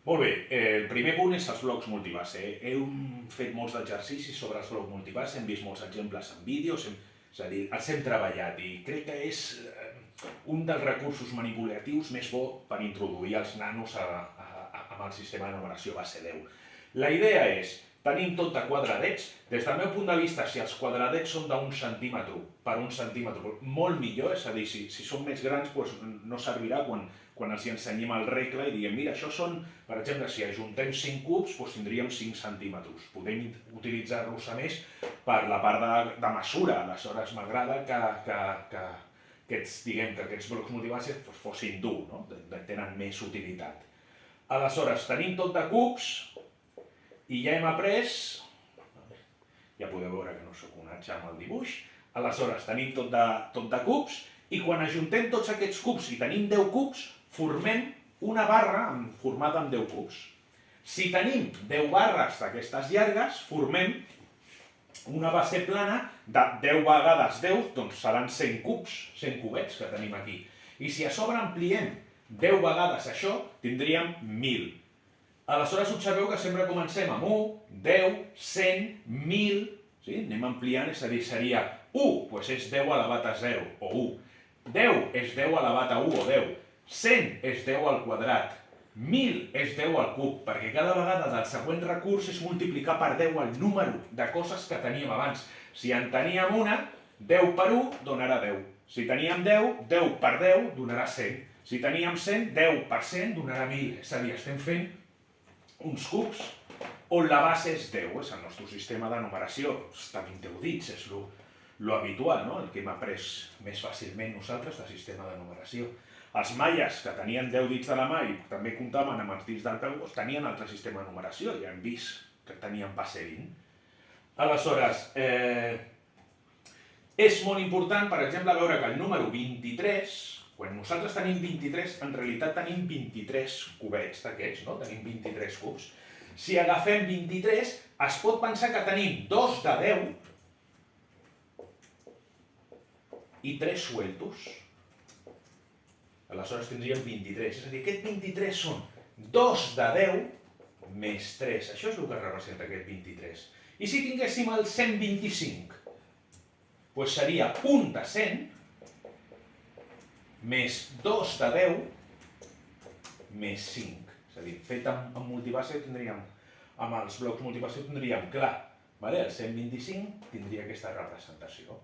Molt bé, el primer punt és els blocs multibase. Hem fet molts exercicis sobre els blocs multibase, hem vist molts exemples en vídeos, és a dir, els hem treballat i crec que és un dels recursos manipulatius més bo per introduir els nanos amb el sistema de numeració base 10. La idea és, tenim tot de quadradets, des del meu punt de vista, si els quadradets són d'un centímetre per un centímetre, molt millor, és a dir, si són més grans doncs no servirà quan els ensenyem el regle i diguem, mira, això són, per exemple, si ajuntem 5 cubs, doncs tindríem 5 centímetres. Podem utilitzar-los a més per la part de mesura, aleshores m'agrada que aquests blocs multibase fossin dur, no? Tenen més utilitat. Aleshores, tenim tot de cubs i ja hem après, ja podeu veure que no sóc un atxa amb el dibuix, aleshores tenim tot de cubs i quan ajuntem tots aquests cubs i tenim 10 cubs, formem una barra formada amb 10 cubs. Si tenim 10 barres d'aquestes llargues, formem una base plana de 10 vegades 10, doncs seran 100 cubs, 100 cubets que tenim aquí. I si a sobre ampliem 10 vegades això, tindríem 1.000. Aleshores observeu que sempre comencem amb 1, 10, 100, 1.000, sí? Anem ampliant, és a dir, seria 1, doncs és 10 elevat a 0, o 1. 10 és 10 elevat a 1, o 10. 100 és 10 al quadrat. 1.000 és 10 al cub, perquè cada vegada del següent recurs és multiplicar per 10 el número de coses que teníem abans. Si en teníem una, 10 per 1 donarà 10. Si teníem 10, 10 per 10 donarà 100. Si teníem 100, 10 per 100 donarà 1.000. És a dir, estem fent uns cubs on la base és 10, és el nostre sistema de numeració. Tenim 10 dits, és lo habitual, no? El que hem après més fàcilment nosaltres de sistema de numeració. Els maies, que tenien 10 dits de la mà i també comptaven amb els dits del peu, tenien altre sistema de numeració, ja hem vist que tenien base 20. Aleshores, és molt important, per exemple, veure que el número 23, quan nosaltres tenim 23, en realitat tenim 23 cubets d'aquests, no? Tenim 23 cubs. Si agafem 23, es pot pensar que tenim 2 de 10 i 3 sueltos. Aleshores tindríem 23, és a dir, aquest 23 són 2 de 10 més 3, això és el que representa aquest 23. I si tinguéssim el 125, doncs seria 1 de 100 més 2 de 10 més 5. És a dir, fet amb multibase tindríem, amb els blocs multibase tindríem clar, el 125 tindria aquesta representació.